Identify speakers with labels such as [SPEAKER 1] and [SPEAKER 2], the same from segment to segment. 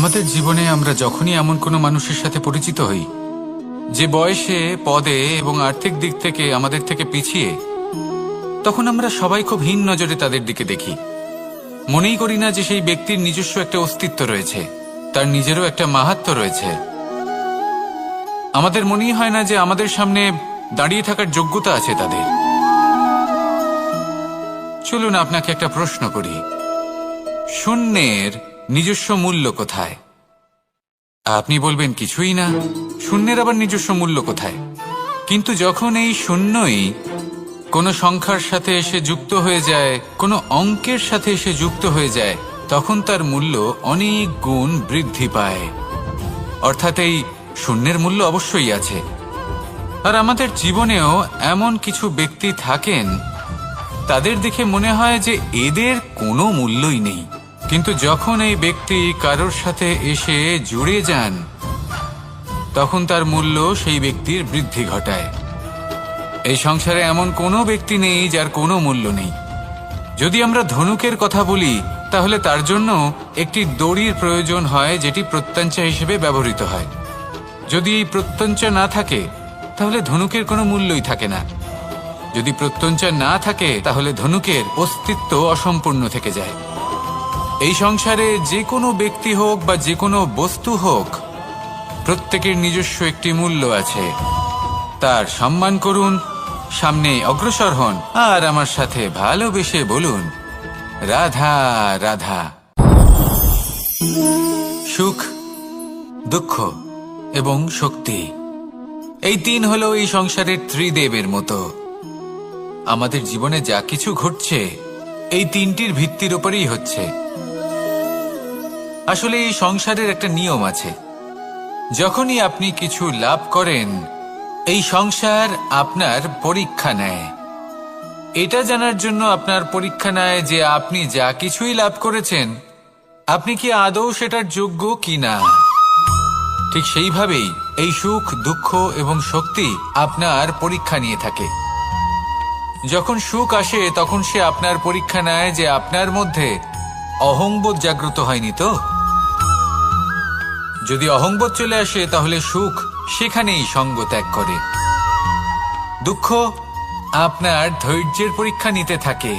[SPEAKER 1] আমাদের জীবনে আমরা যখনই এমন কোনো মানুষের সাথে পরিচিত হই যে বয়সে, পদে এবং আর্থিক দিক থেকে আমাদের থেকে পিছিয়ে, তখন আমরা সবাই খুব হীন নজরে তাদের দিকে দেখি। মনেই করি না যে সেই ব্যক্তির নিজস্ব একটা অস্তিত্ব রয়েছে, তার নিজেরও একটা মাহাত্ম্য রয়েছে। আমাদের মনেই হয় না যে আমাদের সামনে দাঁড়িয়ে থাকার যোগ্যতা আছে তাদের। চলুন আপনাকে একটা প্রশ্ন করি, শূন্যের নিজস্ব মূল্য কোথায়? আপনি বলবেন কিছুই না। শূন্যের আবার নিজস্ব মূল্য কোথায়? কিন্তু যখন এই শূন্যই কোনো সংখ্যার সাথে এসে যুক্ত হয়ে যায়, কোনো অঙ্কের সাথে এসে যুক্ত হয়ে যায়, তখন তার মূল্য অনেক গুণ বৃদ্ধি পায়। অর্থাৎ এই শূন্যের মূল্য অবশ্যই আছে। আর আমাদের জীবনেও এমন কিছু ব্যক্তি থাকেন, তাদের দেখে মনে হয় যে এদের কোনো মূল্যই নেই। কিন্তু যখন এই ব্যক্তি কারোর সাথে এসে জুড়ে যান, তখন তার মূল্য সেই ব্যক্তির বৃদ্ধি ঘটায়। এই সংসারে এমন কোনো ব্যক্তি নেই যার কোনো মূল্য নেই। যদি আমরা ধনুকের কথা বলি, তাহলে তার জন্য একটি দড়ির প্রয়োজন হয়, যেটি প্রত্যঞ্চা হিসেবে ব্যবহৃত হয়। যদি এই প্রত্যঞ্চা না থাকে, তাহলে ধনুকের কোনো মূল্যই থাকে না। যদি প্রত্যঞ্চা না থাকে, তাহলে ধনুকের অস্তিত্ব অসম্পূর্ণ থেকে যায়। এই সংসারে যে কোনো ব্যক্তি হোক বা যে কোনো বস্তু হোক, প্রত্যেকের নিজস্ব একটি মূল্য আছে। তার সম্মান করুন, সামনে অগ্রসর হন, আর আমার সাথে ভালোবেসে বলুন, রাধা রাধা। সুখ, দুঃখ এবং শক্তি, এই তিন হলো এই সংসারের ত্রিদেবের মতো। আমাদের জীবনে যা কিছু ঘটছে, এই তিনটির ভিত্তির উপরেই হচ্ছে। আসলে এই সংসারের একটা নিয়ম আছে, যখনই আপনি কিছু লাভ করেন, এই সংসার আপনার পরীক্ষা নেয়। এটা জানার জন্য আপনার পরীক্ষা নেয় যে আপনি যা কিছুই লাভ করেছেন, আপনি কি আদৌ সেটার যোগ্য কি না। ঠিক সেইভাবেই এই সুখ, দুঃখ এবং শক্তি আপনার পরীক্ষা নিয়ে থাকে। যখন সুখ আসে, তখন সে আপনার পরীক্ষা নেয় যে আপনার মধ্যে অহংবোধ জাগ্রত হয়নি তো। যদি অহংবোধ চলে আসে, তাহলে সুখ সেখানেই সঙ্গ ত্যাগ করে। দুঃখ আপনার ধৈর্যের পরীক্ষা নিতে থাকে।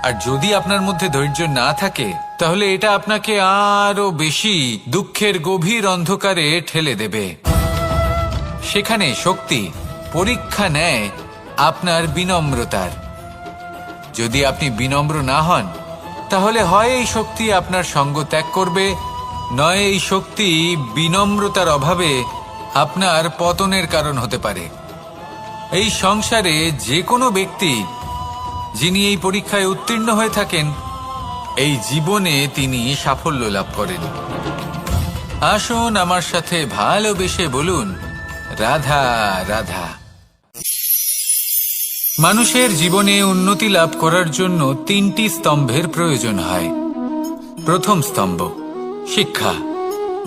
[SPEAKER 1] আর যদি আপনার মধ্যে ধৈর্য না থাকে, তাহলে এটা আপনাকে আরো বেশি দুঃখের গভীর অন্ধকারে ঠেলে দেবে। সেখানে শক্তি পরীক্ষা নেয় আপনার বিনম্রতার। যদি আপনি বিনম্র না হন, তাহলে হয় এই শক্তি আপনার সঙ্গ ত্যাগ করবে, নয় এই শক্তি বিনম্রতার অভাবে আপনার পতনের কারণ হতে পারে। এই সংসারে যে কোনো ব্যক্তি যিনি এই পরীক্ষায় উত্তীর্ণ হয়ে থাকেন, এই জীবনে তিনি সাফল্য লাভ করেন। আসুন আমার সাথে ভালোবেসে বলুন, রাধা রাধা। মানুষের জীবনে উন্নতি লাভ করার জন্য তিনটি স্তম্ভের প্রয়োজন হয়। প্রথম স্তম্ভ শিক্ষা।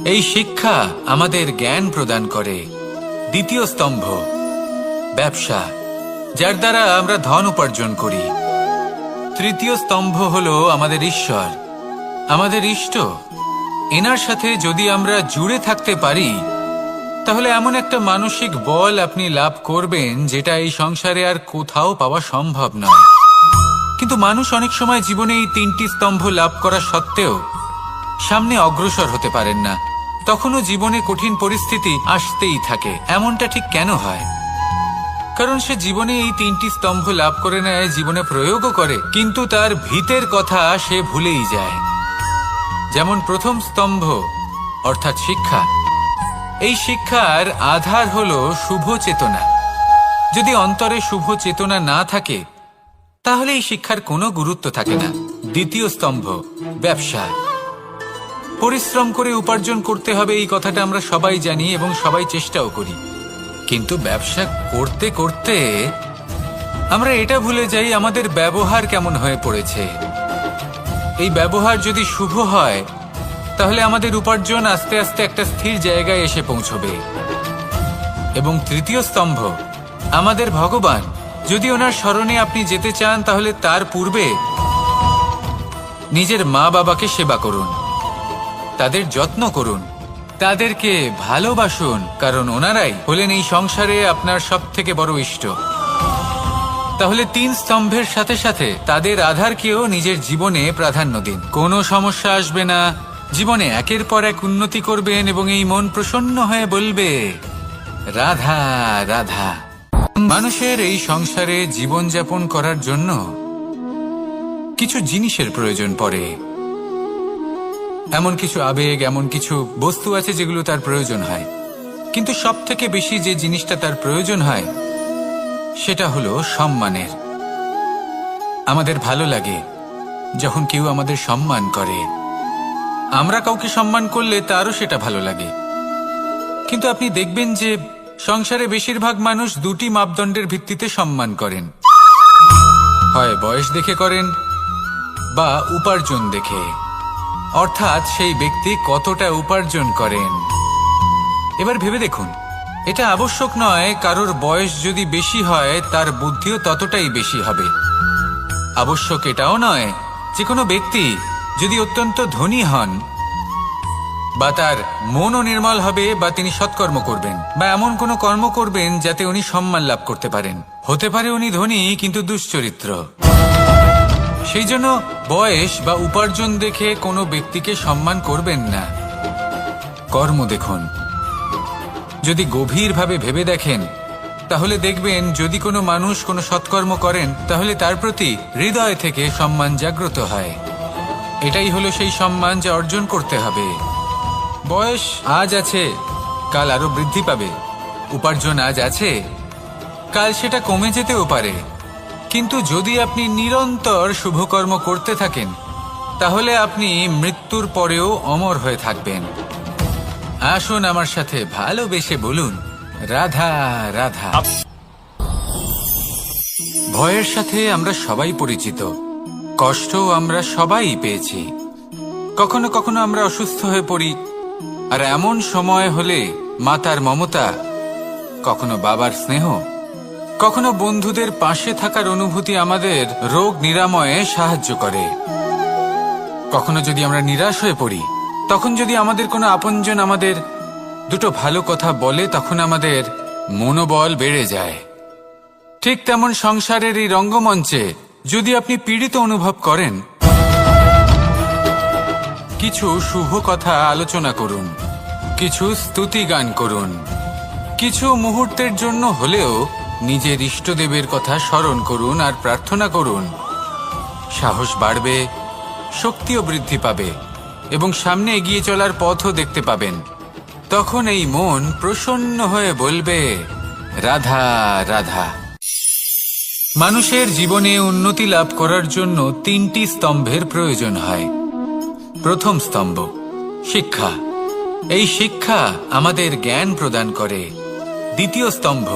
[SPEAKER 1] এই শিক্ষা আমাদের জ্ঞান প্রদান করে। দ্বিতীয় স্তম্ভ ব্যবসা, যার দ্বারা আমরা ধন উপার্জন করি। তৃতীয় স্তম্ভ হলো আমাদের ঈশ্বর, আমাদের ইষ্ট। এনার সাথে যদি আমরা জুড়ে থাকতে পারি, তাহলে এমন একটা মানসিক বল আপনি লাভ করবেন, যেটা এই সংসারে আর কোথাও পাওয়া সম্ভব নয়। কিন্তু মানুষ অনেক সময় জীবনে এই তিনটি স্তম্ভ লাভ করা সত্ত্বেও সামনে অগ্রসর হতে পারেন না। তখনও জীবনে কঠিন পরিস্থিতি আসতেই থাকে। এমনটা ঠিক কেন হয়? কারণ সে জীবনে এই তিনটি স্তম্ভ লাভ করে নেয়, জীবনে প্রয়োগও করে, কিন্তু তার ভিতের কথা সে ভুলেই যায়। যেমন প্রথম স্তম্ভ অর্থাৎ শিক্ষা। এই শিক্ষার আধার হলো শুভ চেতনা। যদি অন্তরে শুভ চেতনা না থাকে, তাহলে এই শিক্ষার কোনো গুরুত্ব থাকে না। দ্বিতীয় স্তম্ভ ব্যবসা। পরিশ্রম করে উপার্জন করতে হবে, এই কথাটা আমরা সবাই জানি এবং সবাই চেষ্টাও করি। কিন্তু ব্যবসা করতে করতে আমরা এটা ভুলে যাই আমাদের ব্যবহার কেমন হয়ে পড়েছে। এই ব্যবহার যদি শুভ হয়, তাহলে আমাদের উপার্জন আস্তে আস্তে একটা স্থির জায়গায় এসে পৌঁছবে। এবং তৃতীয় স্তম্ভ আমাদের ভগবান। যদি ওনার শরণে আপনি যেতে চান, তাহলে তার পূর্বে নিজের মা বাবাকে সেবা করুন। তাদের যত্ন করুন, তাদেরকে ভালোবাসুন, কারণ ওনারাই হলেন এই সংসারে আপনার সব থেকে বড় ইষ্ট। তাহলে 3 স্তম্ভের সাথে সাথে তাদের আধারকেও নিজের জীবনে প্রাধান্য দিন। কোনো সমস্যা আসবে না, জীবনে একের পর এক উন্নতি করবেন এবং এই মন প্রসন্ন হয়ে বলবে রাধা রাধা। মানুষের এই সংসারে জীবনযাপন করার জন্য কিছু জিনিসের প্রয়োজন পড়ে। এমন কিছু আবেগ, এমন কিছু বস্তু আছে যেগুলো তার প্রয়োজন হয়, কিন্তু সব থেকে বেশি যে জিনিসটা তার প্রয়োজন হয় সেটা হলো সম্মানের। আমাদের ভালো লাগে যখন কেউ আমাদের সম্মান করে, আমরা কাউকে সম্মান করলে তারও সেটা ভালো লাগে। কিন্তু আপনি দেখবেন যে সংসারে বেশিরভাগ মানুষ 2টি মাপদণ্ডের ভিত্তিতে সম্মান করেন, হয় বয়স দেখে করেন বা উপার্জন দেখে, অর্থাৎ সেই ব্যক্তি কতটা উপার্জন করেন। এবার ভেবে দেখুন, এটা আবশ্যক নয় কারোর বয়স যদি বেশি হয় তার বুদ্ধিও ততটাই বেশি হবে। আবশ্যক এটাও নয় যে কোনো ব্যক্তি যদি অত্যন্ত ধনী হন বা তার মনও নির্মল হবে বা তিনি সৎকর্ম করবেন বা এমন কোনো কর্ম করবেন যাতে উনি সম্মান লাভ করতে পারেন। হতে পারে উনি ধনী কিন্তু দুশ্চরিত্র। সেই জন্য বয়স বা উপার্জন দেখে কোনো ব্যক্তিকে সম্মান করবেন না, কর্ম দেখুন। যদি গভীরভাবে ভেবে দেখেন তাহলে দেখবেন যদি কোনো মানুষ কোনো সৎকর্ম করেন তাহলে তার প্রতি হৃদয় থেকে সম্মান জাগ্রত হয়। এটাই হলো সেই সম্মান যা অর্জন করতে হবে। বয়স আজ আছে, কাল আরো বৃদ্ধি পাবে। উপার্জন আজ আছে, কাল সেটা কমে যেতেও পারে। কিন্তু যদি আপনি নিরন্তর শুভকর্ম করতে থাকেন তাহলে আপনি মৃত্যুর পরেও অমর হয়ে থাকবেন। আসুন আমার সাথে ভালোবেসে বলুন রাধা রাধা। ভয়ের সাথে আমরা সবাই পরিচিত, কষ্টও আমরা সবাই পেয়েছি। কখনো কখনো আমরা অসুস্থ হয়ে পড়ি, আর এমন সময় হলে মাতার মমতা, কখনো বাবার স্নেহ, কখনো বন্ধুদের পাশে থাকার অনুভূতি আমাদের রোগ নিরাময়ে সাহায্য করে। কখনো যদি আমরা নিরাশ হয়ে পড়ি, তখন যদি আমাদের কোনো আপনজন আমাদের 2টো ভালো কথা বলে তখন আমাদের মনোবল বেড়ে যায়। ঠিক তেমন সংসারের এই রঙ্গমঞ্চে যদি আপনি পীড়িত অনুভব করেন, কিছু শুভ কথা আলোচনা করুন, কিছু স্তুতি গান করুন, কিছু মুহূর্তের জন্য হলেও নিজের ইষ্টদেবের কথা স্মরণ করুন আর প্রার্থনা করুন। সাহস বাড়বে, শক্তিও বৃদ্ধি পাবে এবং সামনে এগিয়ে চলার পথও দেখতে পাবেন। তখন এই মন প্রসন্ন হয়ে বলবে রাধা রাধা। মানুষের জীবনে উন্নতি লাভ করার জন্য 3টি স্তম্ভের প্রয়োজন হয়। প্রথম স্তম্ভ শিক্ষা। এই শিক্ষা আমাদের জ্ঞান প্রদান করে। দ্বিতীয় স্তম্ভ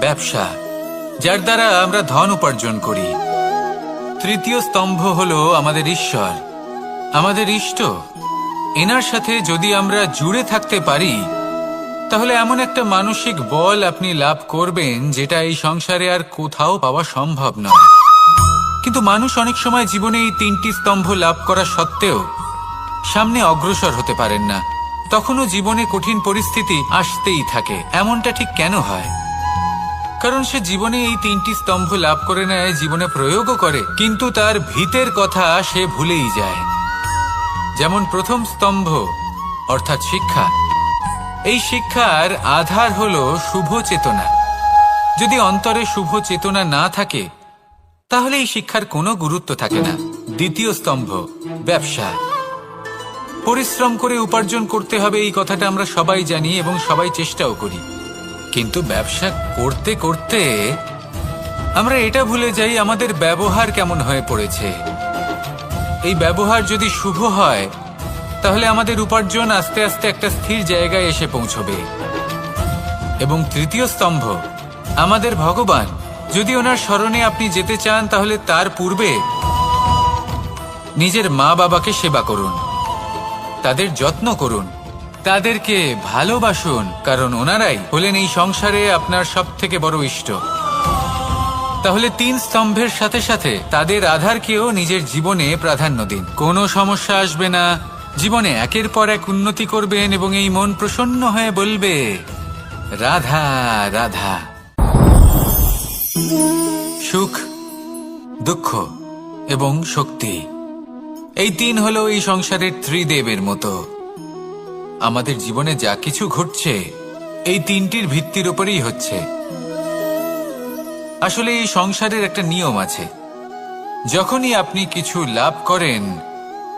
[SPEAKER 1] ব্যবসা, যার দ্বারা আমরা ধন উপার্জন করি। তৃতীয় স্তম্ভ হলো আমাদের ঈশ্বর, আমাদের ইষ্ট। এনার সাথে যদি আমরা জুড়ে থাকতে পারি তাহলে এমন একটা মানসিক বল আপনি লাভ করবেন যেটা এই সংসারে আর কোথাও পাওয়া সম্ভব নয়। কিন্তু মানুষ অনেক সময় জীবনে এই 3টি স্তম্ভ লাভ করা সত্ত্বেও সামনে অগ্রসর হতে পারেন না। তখনও জীবনে কঠিন পরিস্থিতি আসতেই থাকে। এমনটা ঠিক কেন হয়? কারণ সে জীবনে এই 3টি স্তম্ভ লাভ করে নেয়, জীবনে প্রয়োগও করে, কিন্তু তার ভিতের কথা সে ভুলেই যায়। যেমন প্রথম স্তম্ভ অর্থাৎ শিক্ষা। এই শিক্ষার আধার হলো শুভ চেতনা। যদি অন্তরে শুভ চেতনা না থাকে তাহলে এই শিক্ষার কোনো গুরুত্ব থাকে না। দ্বিতীয় স্তম্ভ ব্যবসা। পরিশ্রম করে উপার্জন করতে হবে, এই কথাটা আমরা সবাই জানি এবং সবাই চেষ্টাও করি। কিন্তু ব্যবসা করতে করতে আমরা এটা ভুলে যাই আমাদের ব্যবহার কেমন হয়ে পড়েছে। এই ব্যবহার যদি শুভ হয় তাহলে আমাদের উপার্জন আস্তে আস্তে একটা স্থির জায়গায় এসে পৌঁছবে। এবং তৃতীয় স্তম্ভ আমাদের ভগবান। যদি ওনার শরণে আপনি যেতে চান তাহলে তার পূর্বে নিজের মা বাবাকে সেবা করুন, তাদের যত্ন করুন, তাদেরকে ভালোবাসুন, কারণ ওনারাই হলেন এই সংসারে আপনার সব থেকে বড় ইষ্ট। তাহলে 3 স্তম্ভের সাথে সাথে তাদের আধারকেও নিজের জীবনে প্রাধান্য দিন। কোনো সমস্যা আসবে না, জীবনে একের পর এক উন্নতি করবেন এবং এই মন প্রসন্ন হয়ে বলবে, রাধা রাধা। সুখ, দুঃখ এবং শক্তি, এই তিন হলো এই সংসারের ত্রিদেবের মতো। আমাদের জীবনে যা কিছু ঘটছে এই তিনটির ভিত্তির উপরেই হচ্ছে। আসলে এই সংসারের একটা নিয়ম আছে, যখনই আপনি কিছু লাভ করেন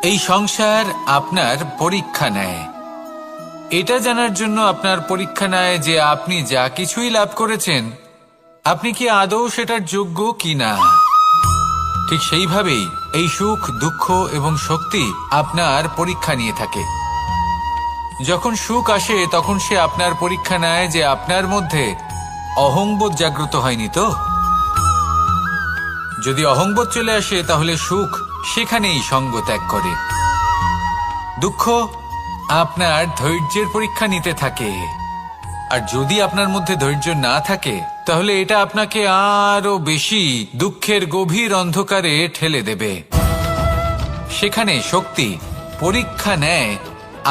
[SPEAKER 1] এই সংসার আপনার পরীক্ষা নেয়। এটা জানার জন্য আপনার পরীক্ষা নেয় যে আপনি যা কিছুই লাভ করেছেন আপনি কি আদৌ সেটার যোগ্য কিনা। ঠিক সেইভাবেই এই সুখ, দুঃখ এবং শক্তি আপনার পরীক্ষা নিয়ে থাকে। যখন সুখ আসে তখন সে আপনার পরীক্ষা নেয় যে আপনার মধ্যে অহংবোধ জাগ্রত হয়নি তো। যদি অহংবোধ চলে আসে তাহলে সুখ সেখানেই সঙ্গ ত্যাগ করে। দুঃখ আপনার ধৈর্যের পরীক্ষা নিতে থাকে, আর যদি আপনার মধ্যে ধৈর্য না থাকে তাহলে এটা আপনাকে আরো বেশি দুঃখের গভীর অন্ধকারে ঠেলে দেবে। সেখানে শক্তি পরীক্ষা নেয়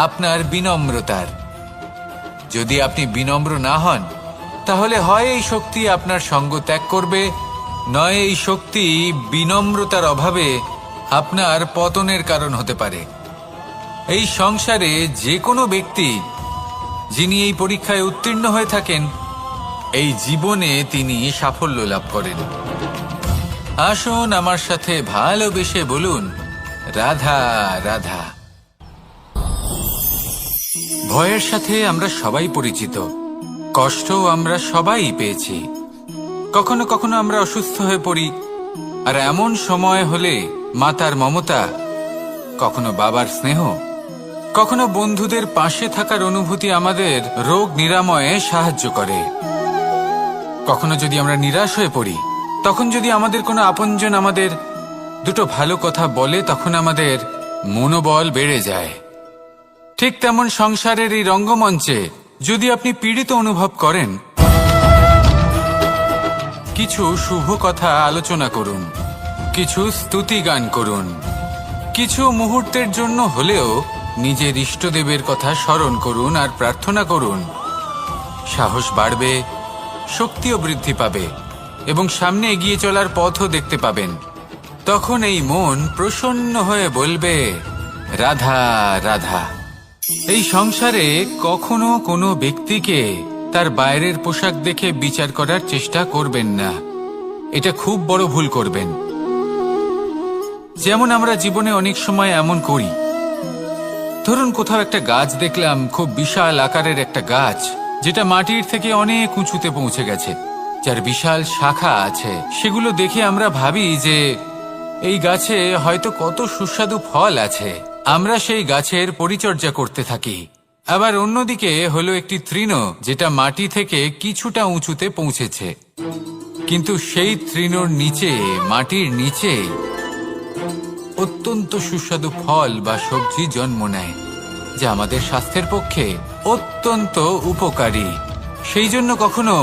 [SPEAKER 1] আপনার বিনম্রতার। যদি আপনি বিনম্র না হন তাহলে হয় এই শক্তি আপনার সঙ্গ ত্যাগ করবে, নয় এই শক্তি বিনম্রতার অভাবে আপনার পতনের কারণ হতে পারে। এই সংসারে যে কোনো ব্যক্তি যিনি এই পরীক্ষায় উত্তীর্ণ হয়ে থাকেন এই জীবনে তিনি সাফল্য লাভ করেন। আসুন আমার সাথে ভালোবেসে বলুন, রাধা রাধা। ভয়ের সাথে আমরা সবাই পরিচিত, কষ্টও আমরা সবাই পেয়েছি। কখনো কখনো আমরা অসুস্থ হয়ে পড়ি, আর এমন সময় হলে মাতার মমতা, কখনো বাবার স্নেহ, কখনো বন্ধুদের পাশে থাকার অনুভূতি আমাদের রোগ নিরাময়ে সাহায্য করে। কখনো যদি আমরা নিরাশ হয়ে পড়ি, তখন যদি আমাদের কোনো আপনজন আমাদের দুটো ভালো কথা বলে তখন আমাদের মনোবল বেড়ে যায়। ঠিক তেমন সংসারের এই রঙ্গমঞ্চে যদি আপনি পীড়িত অনুভব করেন, কিছু শুভ কথা আলোচনা করুন, কিছু স্তুতি গান করুন, কিছু মুহূর্তের জন্য হলেও নিজের ইষ্টদেবের কথা স্মরণ করুন আর প্রার্থনা করুন। সাহস বাড়বে, শক্তিও বৃদ্ধি পাবে এবং সামনে এগিয়ে চলার পথও দেখতে পাবেন। তখন এই মন প্রসন্ন হয়ে বলবে, রাধা রাধা। এই সংসারে কখনো কোনো ব্যক্তিকে তার বাইরের পোশাক দেখে বিচার করার চেষ্টা করবেন না, এটা খুব বড় ভুল করবেন। যেমন আমরা জীবনে অনেক সময় এমন করি, ধরুন কোথাও একটা গাছ দেখলাম, খুব বিশাল আকারের একটা গাছ যেটা মাটির থেকে অনেক উঁচুতে পৌঁছে গেছে, যার বিশাল শাখা আছে। সেগুলো দেখে আমরা ভাবি যে এই গাছে হয়তো কত সুস্বাদু ফল আছে, আমরা সেই গাছের পরিচর্যা করতে থাকি। আবার অন্যদিকে হলো একটি তৃণ যেটা মাটি থেকে কিছুটা উঁচুতে পৌঁছেছে, কিন্তু সেই তৃণর নিচে, মাটির নিচে অত্যন্ত সুস্বাদু ফল বা সবজি জন্ম নেয়, যা আমাদের স্বাস্থ্যের পক্ষে অত্যন্ত উপকারী। সেই জন্য কখনো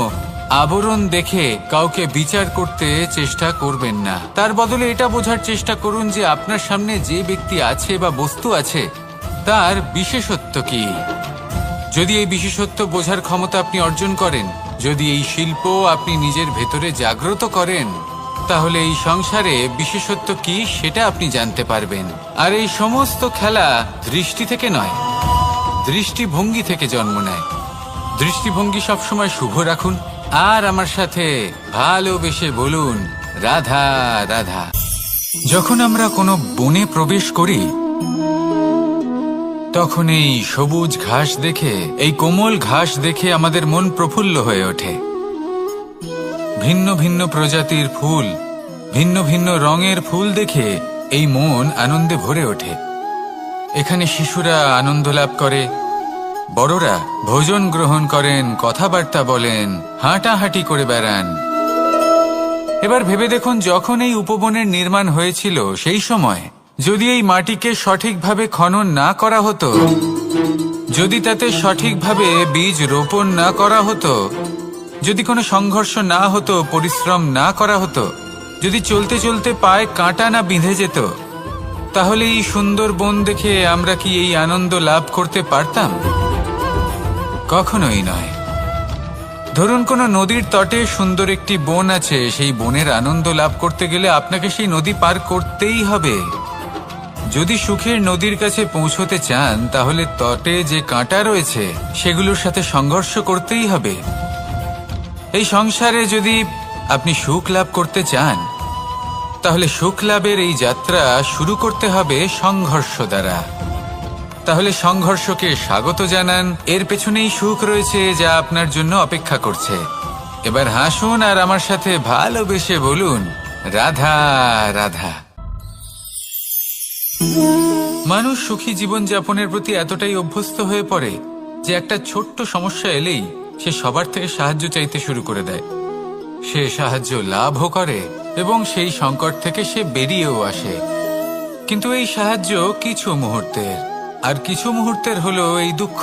[SPEAKER 1] আবরণ দেখে কাউকে বিচার করতে চেষ্টা করবেন না। তার বদলে এটা বোঝার চেষ্টা করুন যে আপনার সামনে যে ব্যক্তি আছে বা বস্তু আছে তার বিশেষত্ব কি। যদি এই বিশেষত্ব বোঝার ক্ষমতা আপনি অর্জন করেন, যদি এই শিল্প আপনি নিজের ভেতরে জাগ্রত করেন, তাহলে এই সংসারে বিশেষত্ব কি সেটা আপনি জানতে পারবেন। আর এই সমস্ত খেলা দৃষ্টি থেকে নয়, দৃষ্টিভঙ্গি থেকে জন্ম নেয়। দৃষ্টিভঙ্গি সবসময় শুভ রাখুন আর আমার সাথে ভালোবেসে বলুন, রাধা রাধা। যখন আমরা কোনো বনে প্রবেশ করি তখন এই সবুজ ঘাস দেখে, এই কোমল ঘাস দেখে আমাদের মন প্রফুল্ল হয়ে ওঠে। ভিন্ন ভিন্ন প্রজাতির ফুল, ভিন্ন ভিন্ন রঙের ফুল দেখে এই মন আনন্দে ভরে ওঠে। এখানে শিশুরা আনন্দ লাভ করে, বড়রা ভোজন গ্রহণ করেন, কথাবার্তা বলেন, হাঁটাহাঁটি করে বেড়ান। এবার ভেবে দেখুন, যখন এই উপবনের নির্মাণ হয়েছিল সেই সময় যদি এই মাটিকে সঠিকভাবে খনন না করা হতো, যদি তাতে সঠিকভাবে বীজ রোপণ না করা হতো, যদি কোনো সংঘর্ষ না হতো, পরিশ্রম না করা হতো, যদি চলতে চলতে পায়ে কাঁটা না বিঁধে যেত, তাহলে এই সুন্দর বন দেখে আমরা কি এই আনন্দ লাভ করতে পারতাম? কখনোই নয়। ধরুন কোনো নদীর তটে সুন্দর একটি বন আছে, সেই বনের আনন্দ লাভ করতে গেলে আপনাকে সেই নদী পার করতেই হবে। যদি সুখের নদীর কাছে পৌঁছতে চান তাহলে তটে যে কাঁটা রয়েছে সেগুলোর সাথে সংঘর্ষ করতেই হবে। এই সংসারে যদি আপনি সুখ লাভ করতে চান তাহলে সুখ লাভের এই যাত্রা শুরু করতে হবে সংঘর্ষ দ্বারা। তাহলে সংঘর্ষকে স্বাগত জানান, এর পেছনেই সুখ রয়েছে যা আপনার জন্য অপেক্ষা করছে। এবার হাসুন আর আমার সাথে ভালোবেসে বলুন, রাধা রাধা। মানুষ সুখী জীবনযাপনের প্রতি এতটাই অভ্যস্ত হয়ে পড়ে যে একটা ছোট্ট সমস্যা এলেই সে সবার থেকে সাহায্য চাইতে শুরু করে দেয়। সে সাহায্য লাভও করে এবং সেই সংকট থেকে সে বেরিয়েও আসে। কিন্তু এই সাহায্য কিছু মুহূর্তের, আর কিছু মুহূর্তের হলো এই দুঃখ।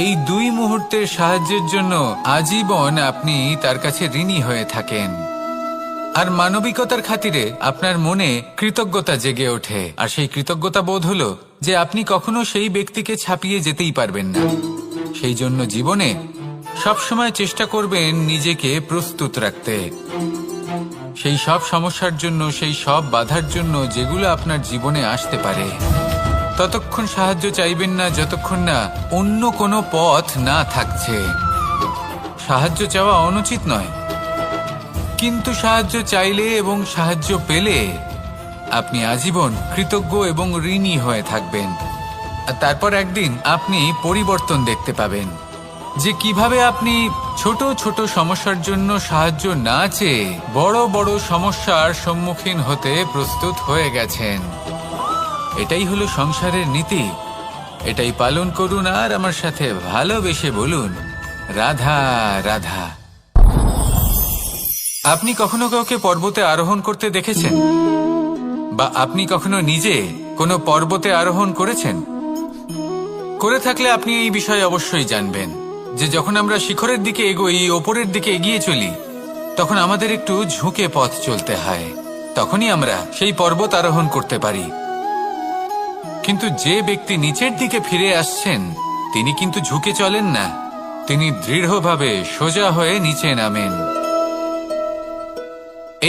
[SPEAKER 1] এই দুই মুহূর্তের সাহায্যের জন্য আজীবন আপনি তার কাছে ঋণী হয়ে থাকেন। আর মানবিকতার খাতিরে আপনার মনে কৃতজ্ঞতা জেগে ওঠে, আর সেই কৃতজ্ঞতা বোধ হলো যে আপনি কখনো সেই ব্যক্তিকে ছাপিয়ে যেতেই পারবেন না। সেই জন্য জীবনে সবসময় চেষ্টা করবেন নিজেকে প্রস্তুত রাখতে সেই সব সমস্যার জন্য, সেই সব বাধার জন্য যেগুলো আপনার জীবনে আসতে পারে। ততক্ষণ সাহায্য চাইবেন না যতক্ষণ না অন্য কোনো পথ না থাকছে। সাহায্য চাওয়া অনুচিত নয়, কিন্তু সাহায্য চাইলে এবং সাহায্য পেলে আপনি আজীবন কৃতজ্ঞ এবং ঋণী হয়ে থাকবেন। আর তারপর একদিন আপনি পরিবর্তন দেখতে পাবেন যে কিভাবে আপনি ছোট ছোট সমস্যার জন্য সাহায্য না চেয়ে বড় বড় সমস্যার সম্মুখীন হতে প্রস্তুত হয়ে গেছেন। এটাই হলো সংসারের নীতি। এটাই পালন করুন আর আমার সাথে ভালোবেসে বলুন, রাধা রাধা। আপনি কখনো কাউকে পর্বতে আরোহণ করতে দেখেছেন? বা আপনি কখনো নিজে কোনো পর্বতে আরোহণ করেছেন? করে থাকলে আপনি এই বিষয়ে অবশ্যই জানবেন যে যখন আমরা শিখরের দিকে এগোই, ওপরের দিকে এগিয়ে চলি, তখন আমাদের একটু ঝুঁকে পথ চলতে হয়। তখনই আমরা সেই পর্বত আরোহণ করতে পারি। কিন্তু যে ব্যক্তি নিচের দিকে ফিরে আসছেন তিনি কিন্তু ঝুঁকে চলেন না, তিনি দৃঢ়ভাবে সোজা হয়ে নিচে নামেন।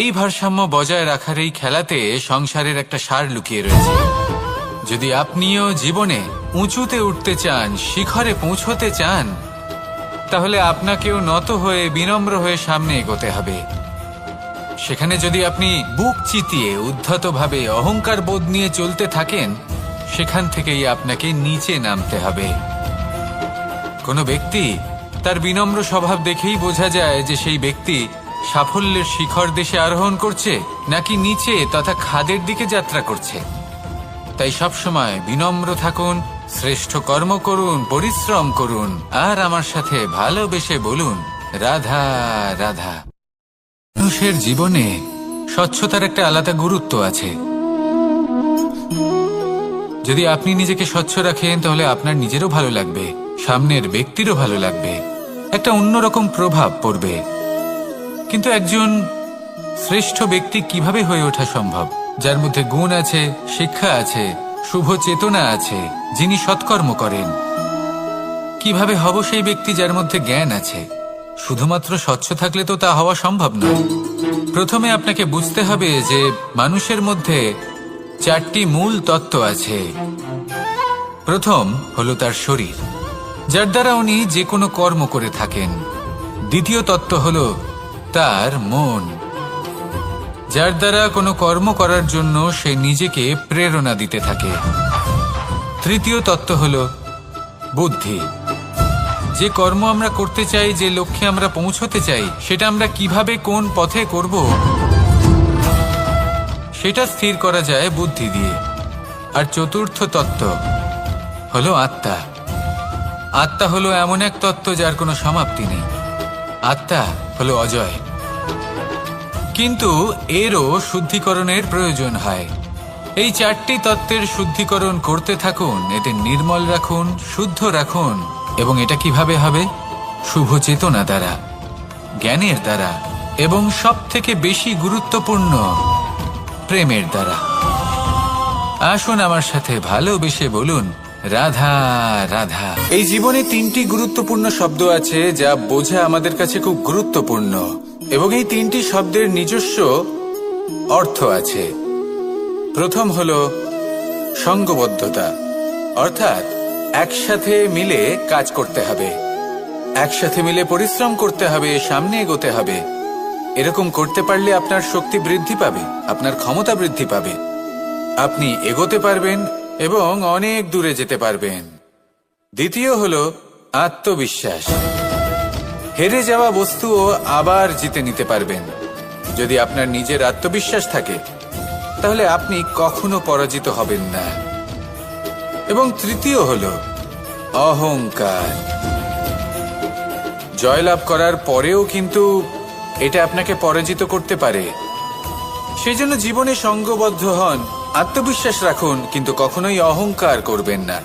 [SPEAKER 1] এই ভারসাম্য বজায় রাখার এই খেলাতে সংসারের একটা সার লুকিয়ে রয়েছে। যদি আপনিও জীবনে উঁচুতে উঠতে চান, শিখরে পৌঁছতে চান, তাহলে আপনাকেও নত হয়ে বিনম্র হয়ে সামনে এগোতে হবে। সেখানে যদি আপনি বুক চিতিয়ে উদ্ধতভাবে অহংকার বোধ নিয়ে চলতে থাকেন, সেখান থেকেই আপনাকে নিচে নামতে হবে। কোনো ব্যক্তি তার বিনম্র স্বভাব দেখেই বোঝা যায় যে সেই ব্যক্তি সাফল্যের শিখর দেশে আরোহণ করছে নাকি নিচে তথা খাদের দিকে যাত্রা করছে। তাই সবসময় বিনম্র থাকুন, শ্রেষ্ঠ কর্ম করুন, পরিশ্রম করুন আর আমার সাথে ভালোবেসে বলুন, রাধা রাধা। মানুষের জীবনে স্বচ্ছতার একটা আলাদা গুরুত্ব আছে। যদি আপনি নিজেকে স্বচ্ছ রাখেন তাহলে আপনার নিজেরও ভালো লাগবে, সামনের ব্যক্তিরও ভালো লাগবে, একটা অন্যরকম প্রভাব পড়বে। কিন্তু একজন শ্রেষ্ঠ ব্যক্তি কিভাবে হয়ে ওঠা সম্ভব? যার মধ্যে গুণ আছে, শিক্ষা আছে, শুভ চেতনা আছে, যিনি সৎকর্ম করেন। কিভাবে হব সেই ব্যক্তি যার মধ্যে জ্ঞান আছে? শুধুমাত্র স্বচ্ছ থাকলে তো তা হওয়া সম্ভব নয়। প্রথমে আপনাকে বুঝতে হবে যে মানুষের মধ্যে চারটি মূল তত্ত্ব আছে। প্রথম হলো তার শরীর, যার দ্বারা উনি যে কোনো কর্ম করে থাকেন। দ্বিতীয় তত্ত্ব হলো তার মন, যার দ্বারা কোনো কর্ম করার জন্য সে নিজেকে প্রেরণা দিতে থাকে। তৃতীয় তত্ত্ব হলো বুদ্ধি, যে কর্ম আমরা করতে চাই, যে লক্ষ্যে আমরা পৌঁছতে চাই, সেটা আমরা কিভাবে কোন পথে করব সেটা স্থির করা যায় বুদ্ধি দিয়ে। আর চতুর্থ তত্ত্ব হলো আত্মা। আত্মা হলো এমন এক তত্ত্ব যার কোনো সমাপ্তি নেই। আত্মা হলো অজয়, কিন্তু এরও শুদ্ধিকরণের প্রয়োজন হয়। এই চারটি তত্ত্বের শুদ্ধিকরণ করতে থাকুন, এতে নির্মল রাখুন, শুদ্ধ রাখুন। এবং এটা কিভাবে হবে? শুভ চেতনা দ্বারা, জ্ঞানের দ্বারা, এবং সব থেকে বেশি গুরুত্বপূর্ণ প্রেমের দ্বারা। আসুন আমার সাথে ভালোবেসে বলুন, রাধা রাধা। এই জীবনে তিনটি গুরুত্বপূর্ণ শব্দ আছে যা বোঝা আমাদের কাছে খুব গুরুত্বপূর্ণ, এবং এই তিনটি শব্দের নিজস্ব অর্থ আছে। প্রথম হলো সঙ্গবদ্ধতা, অর্থাৎ একসাথে মিলে কাজ করতে হবে, একসাথে মিলে পরিশ্রম করতে হবে, সামনে এগোতে হবে। এরকম করতে পারলে আপনার শক্তি বৃদ্ধি পাবে, আপনার ক্ষমতা বৃদ্ধি পাবে, আপনি এগোতে পারবেন এবং অনেক দূরে যেতে পারবেন। দ্বিতীয় হলো আত্মবিশ্বাস। হেরে যাওয়া বস্তুও আবার জিতে নিতে পারবেন। যদি আপনার নিজের আত্মবিশ্বাস থাকে তাহলে আপনি কখনো পরাজিত হবেন না। এবং তৃতীয় হলো অহংকার। জয়লাভ করার পরেও কিন্তু এটা আপনাকে পরাজিত করতে পারে। সেই জন্য জীবনে সঙ্গবদ্ধ হন, আত্মবিশ্বাস রাখুন, কিন্তু কখনোই অহংকার করবেন না।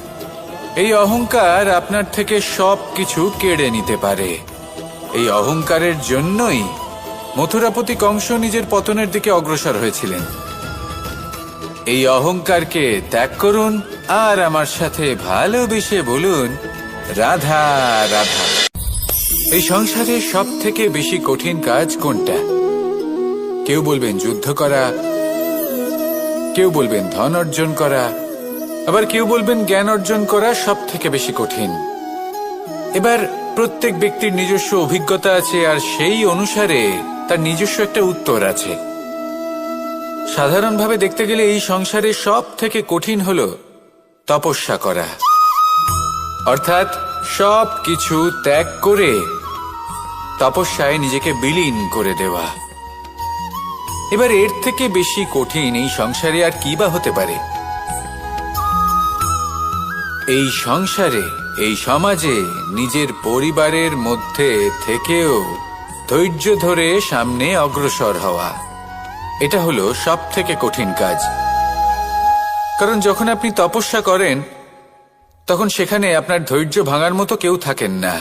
[SPEAKER 1] এই অহংকার আপনার থেকে সবকিছু কেড়ে নিতে পারে। এই অহংকারের জন্যই মথুরাপতি কংস নিজের পতনের দিকে অগ্রসর হয়েছিলেন। এই অহংকারকে ত্যাগ করুন আর আমার সাথে ভালোবেসে বলুন, রাধা রাধা। এই সংসারে সব থেকে বেশি কঠিন কাজ কোনটা? কেউ বলবেন যুদ্ধ করা, কেউ বলবেন ধন অর্জন করা, আবার কেউ বলবেন জ্ঞান অর্জন করা সব থেকে বেশি কঠিন। এবার প্রত্যেক ব্যক্তির নিজস্ব অভিজ্ঞতা আছে আর সেই অনুসারে তার নিজস্ব একটা উত্তর আছে। সাধারণভাবে দেখতে গেলে এই সংসারে সব থেকে কঠিন হলো তপস্যা করা, অর্থাৎ সব কিছু ত্যাগ করে তপস্যায় নিজেকে বিলীন করে দেওয়া। এবার এর থেকে বেশি কঠিন এই সংসারে আর কি বা হতে পারে? এই সংসারে, এই সমাজে, নিজের পরিবারের মধ্যে থেকেও ধৈর্য ধরে সামনে অগ্রসর হওয়া, এটা হলো সব থেকে কঠিন কাজ। কারণ যখন আপনি তপস্যা করেন তখন সেখানে আপনার ধৈর্য ভাঙার মতো কেউ থাকেন না,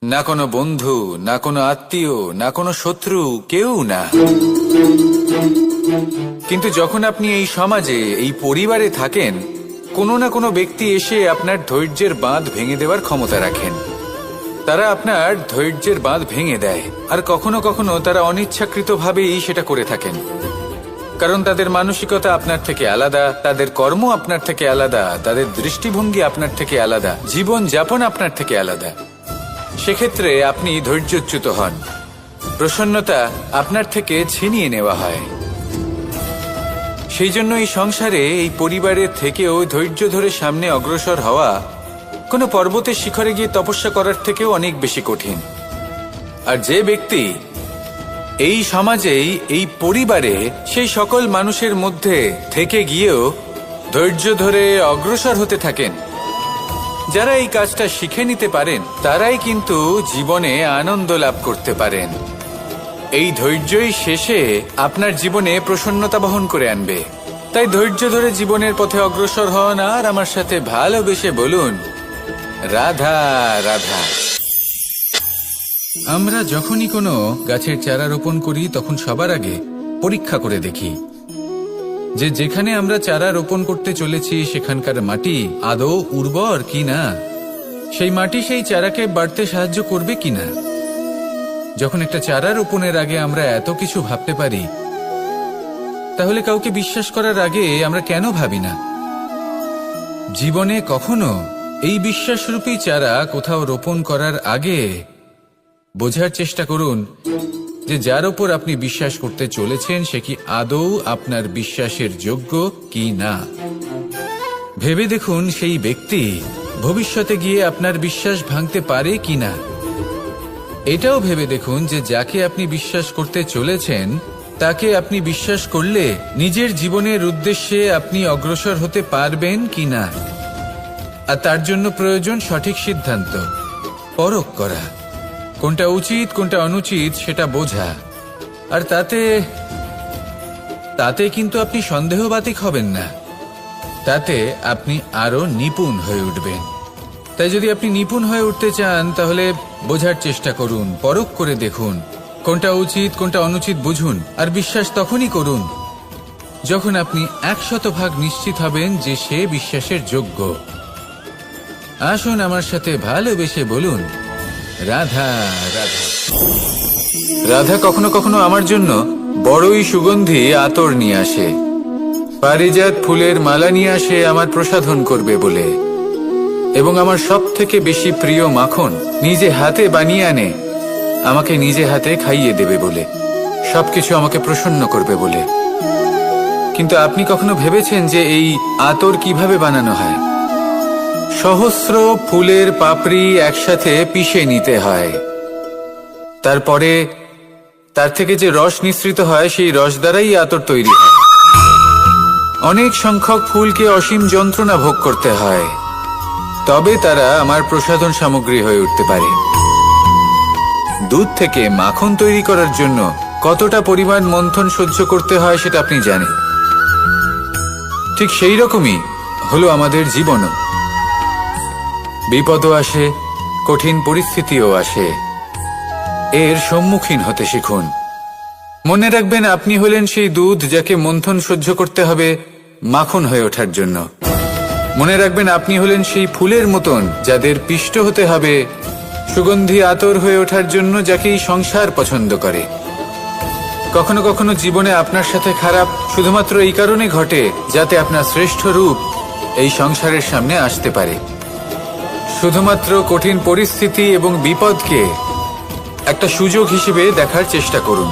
[SPEAKER 1] না কোনো বন্ধু, না কোনো আত্মীয়, না কোনো শত্রু, কেউ না। কিন্তু যখন আপনি এই সমাজে, এই পরিবারে থাকেন, কোনো না কোনো ব্যক্তি এসে আপনার ধৈর্যের বাঁধ ভেঙে দেওয়ার ক্ষমতা রাখেন। তারা আপনার ধৈর্যের বাঁধ ভেঙে দেয়, আর কখনো কখনো তারা অনিচ্ছাকৃতভাবেই সেটা করে থাকেন। কারণ তাদের মানসিকতা আপনার থেকে আলাদা, তাদের কর্ম আপনার থেকে আলাদা, তাদের দৃষ্টিভঙ্গি আপনার থেকে আলাদা, জীবন যাপন আপনার থেকে আলাদা। সেক্ষেত্রে আপনি ধৈর্যচ্যুত হন, প্রসন্নতা আপনার থেকে ছিনিয়ে নেওয়া হয়। সেই জন্য এই সংসারে, এই পরিবারের থেকেও ধৈর্য ধরে সামনে অগ্রসর হওয়া কোনো পর্বতের শিখরে গিয়ে তপস্যা করার থেকেও অনেক বেশি কঠিন। আর যে ব্যক্তি এই সমাজেই, এই পরিবারে, সেই সকল মানুষের মধ্যে থেকে গিয়েও ধৈর্য ধরে অগ্রসর হতে থাকেন, যারা এই কাজটা শিখে নিতে পারেন, তারাই কিন্তু জীবনে আনন্দ লাভ করতে পারেন। এই ধৈর্যই শেষে আপনার জীবনে প্রসন্নতা বহন করে আনবে। তাই ধৈর্য ধরে জীবনের পথে অগ্রসর হন আর আমার সাথে ভালোবেসে বলুন, রাধা রাধা। আমরা যখনই কোনো গাছের চারা রোপণ করি তখন সবার আগে পরীক্ষা করে দেখি যে যেখানে আমরা চারা রোপণ করতে চলেছি সেখানকার মাটি আদৌ উর্বর কিনা, সেই মাটি সেই চারাকে বাড়তে সাহায্য করবে কিনা। যখন একটা চারা রোপণের আগে আমরা এত কিছু ভাবতে পারি, তাহলে কাউকে বিশ্বাস করার আগে আমরা কেন ভাবি না? জীবনে কখনো এই বিশ্বাসরূপী চারা কোথাও রোপণ করার আগে বোঝার চেষ্টা করুন যে যার ওপর আপনি বিশ্বাস করতে চলেছেন সে কি আদৌ আপনার বিশ্বাসের যোগ্য কি না। ভেবে দেখুন সেই ব্যক্তি ভবিষ্যতে গিয়ে আপনার বিশ্বাস ভাঙতে পারে কি না। এটাও ভেবে দেখুন যে যাকে আপনি বিশ্বাস করতে চলেছেন তাকে আপনি বিশ্বাস করলে নিজের জীবনের উদ্দেশ্যে আপনি অগ্রসর হতে পারবেন কি না। আর তার জন্য প্রয়োজন সঠিক সিদ্ধান্ত, পরখ করা, কোনটা উচিত কোনটা অনুচিত সেটা বোঝা। আর তাতে কিন্তু আপনি সন্দেহবাতিক হবেন না, তাতে আপনি আরো নিপুণ হয়ে উঠবেন। তাই যদি আপনি নিপুণ হয়ে উঠতে চান তাহলে বোঝার চেষ্টা করুন, পরখ করে দেখুন, কোনটা উচিত কোনটা অনুচিত বুঝুন, আর বিশ্বাস তখনই করুন যখন আপনি 100% নিশ্চিত হবেন যে সে বিশ্বাসের যোগ্য। আসুন আমার সাথে ভালোবেসে বলুন, রাধা রাধা। রাধা কখনো কখনো আমার জন্য বড়ই সুগন্ধি আতর নিয়ে আসে, পারিজাত ফুলের মালা নিয়ে আসে আমার প্রসাধন করবে বলে, এবং আমার সব থেকে বেশি প্রিয় মাখন নিজে হাতে বানিয়ে আনে আমাকে নিজে হাতে খাইয়ে দেবে বলে, সবকিছু আমাকে প্রসন্ন করবে বলে। কিন্তু আপনি কখনো ভেবেছেন যে এই আতর কিভাবে বানানো হয়? সহস্র ফুলের পাপড়ি একসাথে পিষে নিতে হয়, তারপরে তার থেকে যে রস নিঃসৃত হয় সেই রস দ্বারাই আতর তৈরি হয়। অনেক সংখ্যক ফুলকে অসীম যন্ত্রণা ভোগ করতে হয়, তবে তারা আমার প্রসাধন সামগ্রী হয়ে উঠতে পারে। দুধ থেকে মাখন তৈরি করার জন্য কতটা পরিমাণ মন্থন সহ্য করতে হয় সেটা আপনি জানেন। ঠিক সেই রকমই হলো আমাদের জীবনও। বিপদও আসে, কঠিন পরিস্থিতিও আসে, এর সম্মুখীন হতে শিখুন। মনে রাখবেন, আপনি হলেন সেই দুধ যাকে মন্থন সহ্য করতে হবে মাখন হয়ে ওঠার জন্য। মনে রাখবেন, আপনি হলেন সেই ফুলের মতন যাদের পিষ্ট হতে হবে সুগন্ধি আতর হয়ে ওঠার জন্য, যাকে এই সংসার পছন্দ করে। কখনো কখনো জীবনে আপনার সাথে খারাপ শুধুমাত্র এই কারণে ঘটে যাতে আপনার শ্রেষ্ঠ রূপ এই সংসারের সামনে আসতে পারে। শুধুমাত্র কঠিন পরিস্থিতি এবং বিপদকে একটা সুযোগ হিসেবে দেখার চেষ্টা করুন।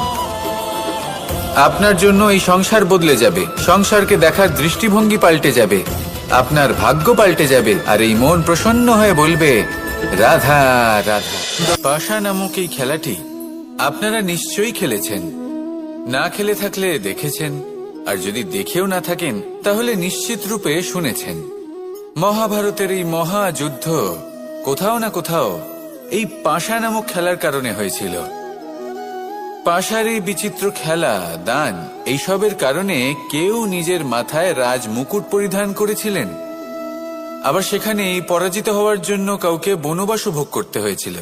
[SPEAKER 1] আপনার জন্য এই সংসার বদলে যাবে, সংসারকে দেখার দৃষ্টিভঙ্গি পাল্টে যাবে, আপনার ভাগ্য পাল্টে যাবে, আর এই মন প্রসন্ন হয়ে বলবে, রাধা রাধা। পাশা নামক এই খেলাটি আপনারা নিশ্চয়ই খেলেছেন, না খেলে থাকলে দেখেছেন, আর যদি দেখেও না থাকেন তাহলে নিশ্চিত রূপে শুনেছেন। মহাভারতের এই মহাযুদ্ধ কোথাও না কোথাও এই পাশা নামক খেলার কারণে হয়েছিল। পাশার এই বিচিত্র খেলা, দান, এইসবের কারণে কেউ নিজের মাথায় রাজ মুকুট পরিধান করেছিলেন, আবার সেখানে পরাজিত হওয়ার জন্য কাউকে বনবাসও ভোগ করতে হয়েছিল।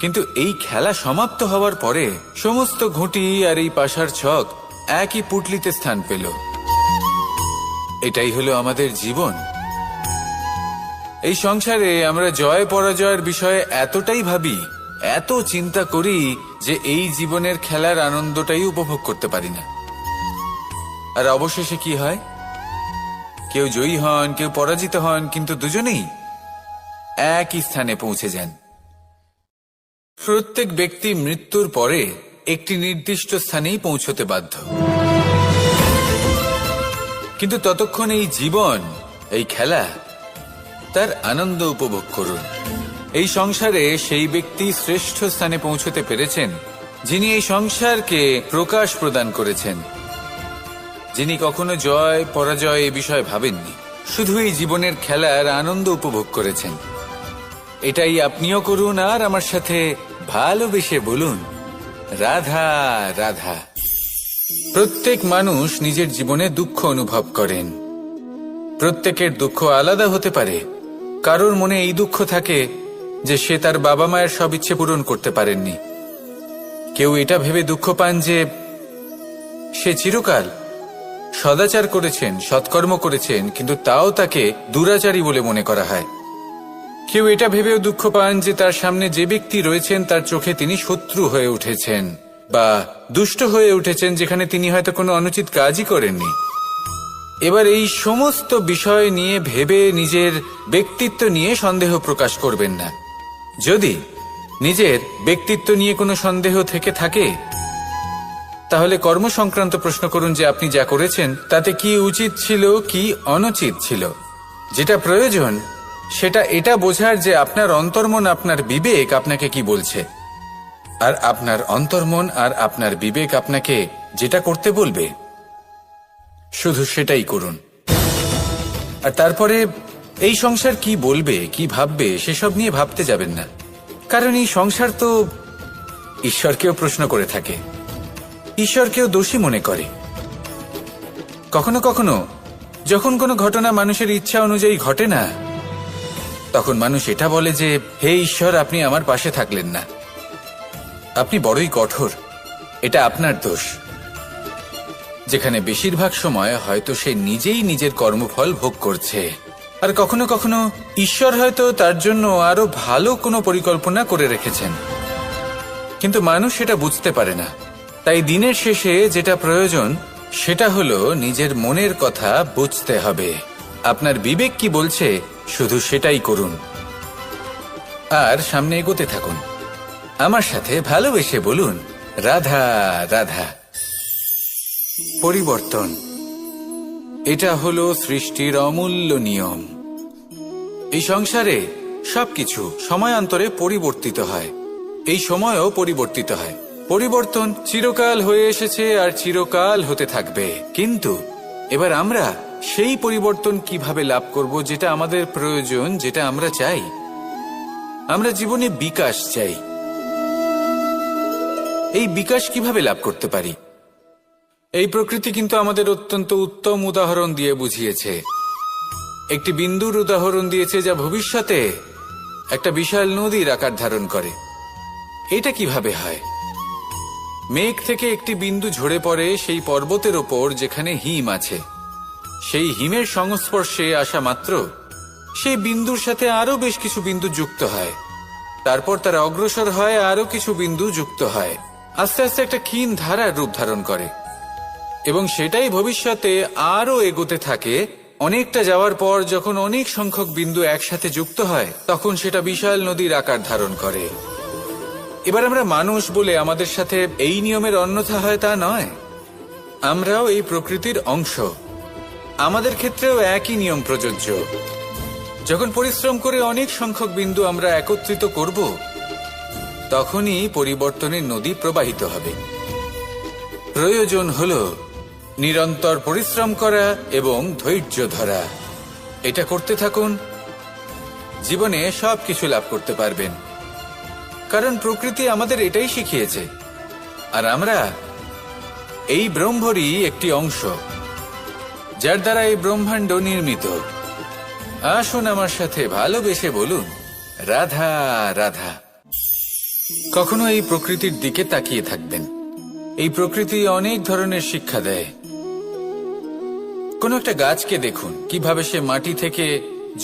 [SPEAKER 1] কিন্তু এই খেলা সমাপ্ত হওয়ার পরে সমস্ত ঘুঁটি আর এই পাশার ছক একই পুটলিতে স্থান পেল। এটাই হলো আমাদের জীবন। এই সংসারে আমরা জয় পরাজয়ের বিষয়ে এতটাই ভাবি, এত চিন্তা করি যে এই জীবনের খেলার আনন্দটাই উপভোগ করতে পারি না। আর অবশেষে কি হয়? কেউ জয়ী হন, কেউ পরাজিত হন, কিন্তু দুজনেই একই স্থানে পৌঁছে যান। প্রত্যেক ব্যক্তি মৃত্যুর পরে একটি নির্দিষ্ট স্থানেই পৌঁছতে বাধ্য, কিন্তু ততক্ষণ এই জীবন, এই খেলা, তার আনন্দ উপভোগ করুন। এই সংসারে সেই ব্যক্তি শ্রেষ্ঠ স্থানে পৌঁছতে পেরেছেন যিনি এই সংসারকে প্রকাশ প্রদান করেছেন, যিনি কখনো জয় পরাজয় এ বিষয়ে ভাবেননি, শুধু এই জীবনের খেলার আনন্দ উপভোগ করেছেন। এটাই আপনিও করুন, আর আমার সাথে ভালোবেসে বলুন, রাধা রাধা। প্রত্যেক মানুষ নিজের জীবনে দুঃখ অনুভব করেন। প্রত্যেকের দুঃখ আলাদা হতে পারে। কারোর মনে এই দুঃখ থাকে যে সে তার বাবা মায়ের সব ইচ্ছে পূরণ করতে পারেননি। কেউ এটা ভেবে দুঃখ পান যে সে চিরকাল সদাচার করেছেন, সৎকর্ম করেছেন, কিন্তু তাও তাকে দুরাচারী বলে মনে করা হয়। কেউ এটা ভেবেও দুঃখ পান যে তার সামনে যে ব্যক্তি রয়েছেন তার চোখে তিনি শত্রু হয়ে উঠেছেন বা দুষ্ট হয়ে উঠেছেন, যেখানে তিনি হয়তো কোনো অনুচিত কাজই করেননি। এবার এই সমস্ত বিষয় নিয়ে ভেবে নিজের ব্যক্তিত্ব নিয়ে সন্দেহ প্রকাশ করবেন না। যদি নিজের ব্যক্তিত্ব নিয়ে কোনো সন্দেহ থেকে থাকে তাহলে কর্ম সংক্রান্ত প্রশ্ন করুন যে আপনি যা করেছেন তাতে কি উচিত ছিল, কি অনুচিত ছিল। যেটা প্রয়োজন সেটা এটা বোঝার যে আপনার অন্তর্মন, আপনার বিবেক আপনাকে কি বলছে, আর আপনার অন্তর্মন আর আপনার বিবেক আপনাকে যেটা করতে বলবে শুধু সেটাই করুন। আর তারপরে এই সংসার কি বলবে, কি ভাববে সেসব নিয়ে ভাবতে যাবেন না, কারণ এই সংসার তো ঈশ্বরকেও প্রশ্ন করে থাকে, ঈশ্বরকেও দোষী মনে করে। কখনো কখনো যখন কোনো ঘটনা মানুষের ইচ্ছা অনুযায়ী ঘটে না, তখন মানুষ এটা বলে যে হে ঈশ্বর, আপনি আমার পাশে থাকলেন না, আপনি বড়ই কঠোর, এটা আপনার দোষ। যেখানে বেশিরভাগ সময় হয়তো সে নিজেই নিজের কর্মফল ভোগ করছে, আর কখনো কখনো ঈশ্বর হয়তো তার জন্য আরো ভালো কোনো পরিকল্পনা করে রেখেছেন, কিন্তু মানুষ সেটা বুঝতে পারে না। তাই দিনের শেষে যেটা প্রয়োজন সেটা হলো নিজের মনের কথা বুঝতে হবে। আপনার বিবেক কি বলছে শুধু সেটাই করুন, আর সামনে এগোতে থাকুন। আমার সাথে ভালোবেসে বলুন, রাধা রাধা। পরিবর্তন, এটা হলো সৃষ্টির অমূল্য নিয়ম। এই সংসারে সবকিছু সময়ান্তরে পরিবর্তিত হয়, এই সময়ও পরিবর্তিত হয়। পরিবর্তন চিরকাল হয়ে এসেছে আর চিরকাল হতে থাকবে, কিন্তু এবার আমরা সেই পরিবর্তন কিভাবে লাভ করব যেটা আমাদের প্রয়োজন, যেটা আমরা চাই। আমরা জীবনে বিকাশ চাই। এই বিকাশ কিভাবে লাভ করতে পারি? এই প্রকৃতি কিন্তু আমাদের অত্যন্ত উত্তম উদাহরণ দিয়ে বুঝিয়েছে। একটি বিন্দুর উদাহরণ দিয়েছে যা ভবিষ্যতে একটা বিশাল নদীর আকার ধারণ করে। এটা কিভাবে হয়? মেঘ থেকে একটি বিন্দু ঝরে পড়ে সেই পর্বতের ওপর যেখানে হিম আছে। সেই হিমের সংস্পর্শে আসা মাত্র সেই বিন্দুর সাথে আরো বেশ কিছু বিন্দু যুক্ত হয়, তারপর তারা অগ্রসর হয়, আরো কিছু বিন্দু যুক্ত হয়, আস্তে আস্তে একটা ক্ষীণ ধারার রূপ ধারণ করে, এবং সেটাই ভবিষ্যতে আরো এগোতে থাকে। অনেকটা যাওয়ার পর যখন অনেক সংখ্যক বিন্দু একসাথে যুক্ত হয়, তখন সেটা বিশাল নদীর আকার ধারণ করে। এবার আমরা মানুষ বলে আমাদের সাথে এই নিয়মের অন্যথা হয় তা নয়। আমরাও এই প্রকৃতির অংশ, আমাদের ক্ষেত্রেও একই নিয়ম প্রযোজ্য। যখন পরিশ্রম করে অনেক সংখ্যক বিন্দু আমরা একত্রিত করব, তখনই পরিবর্তনের নদী প্রবাহিত হবে। প্রয়োজন হল নিরন্তর পরিশ্রম করা এবং ধৈর্য ধরা। এটা করতে থাকুন, জীবনে সবকিছু লাভ করতে পারবেন, কারণ প্রকৃতি আমাদের এটাই শিখিয়েছে, আর আমরা এই ব্রহ্মরই একটি অংশ, যার দ্বারা এই ব্রহ্মাণ্ড নির্মিত। আসুন আমার সাথে ভালোবেসে বলুন, রাধা রাধা। কখনো এই প্রকৃতির দিকে তাকিয়ে থাকবেন। এই প্রকৃতি অনেক ধরনের শিক্ষা দেয়। কোন একটা গাছকে দেখুন কিভাবে সে মাটি থেকে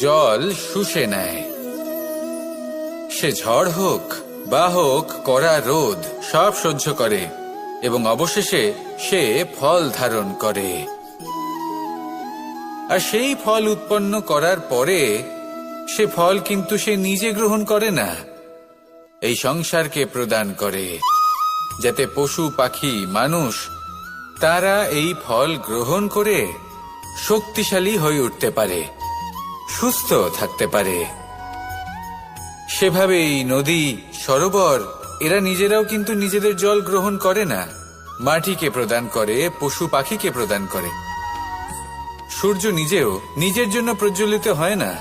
[SPEAKER 1] জল শুষে নেয়। সে ঝড় হোক বা হোক কড়া রোদ, সব সহ্য করে এবং অবশেষে সে ফল ধারণ করে। আর সেই ফল উৎপন্ন করার পরে সে ফল কিন্তু সে নিজে গ্রহণ করে না, এই সংসারকে প্রদান করে, যাতে পশু পাখি মানুষ তারা এই ফল গ্রহণ করে শক্তিশালী হয়ে উঠতে পারে, সুস্থ থাকতে পারে। সেভাবেই নদী, সরোবর এরা নিজেরাও কিন্তু নিজেদের জল গ্রহণ করে না, মাটিকে প্রদান করে, পশু পাখিকে প্রদান করে। সূর্য নিজেও নিজের জন্য প্রজ্বলিত হয় না,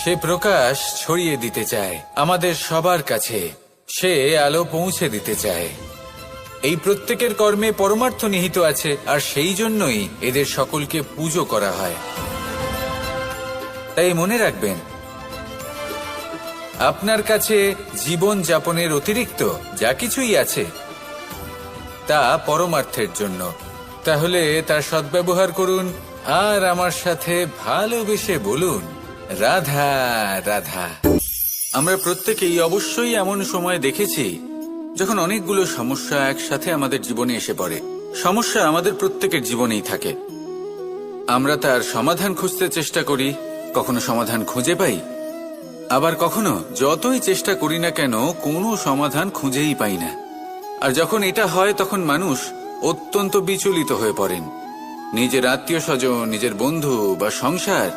[SPEAKER 1] সে প্রকাশ ছড়িয়ে দিতে চায় আমাদের সবার কাছে, সে আলো পৌঁছে দিতে চায়। এই প্রত্যেকের কর্মে পরমার্থ নিহিত আছে, আর সেই জন্যই এদের সকলকে পুজো করা হয়। তাই মনে রাখবেন, আপনার কাছে জীবন যাপনের অতিরিক্ত যা কিছুই আছে তা পরমার্থের জন্য। তাহলে তার সদ্ব্যবহার করুন, আর আমার সাথে ভালোবেসে বলুন, রাধা রাধা। আমরা প্রত্যেকেই অবশ্যই এমন সময় দেখেছি যখন অনেকগুলো সমস্যা একসাথে আমাদের জীবনে এসে পড়ে। সমস্যা আমাদের প্রত্যেকের জীবনেই থাকে। আমরা তার সমাধান খুঁজতে চেষ্টা করি, কখনো সমাধান খুঁজে পাই, আবার কখনো যতই চেষ্টা করি না কেন কোনো সমাধান খুঁজেই পাই না। আর যখন এটা হয় তখন মানুষ অত্যন্ত বিচলিত হয়ে পড়েন। নিজের আত্মীয় স্বজন, নিজের বন্ধু বা সংসার,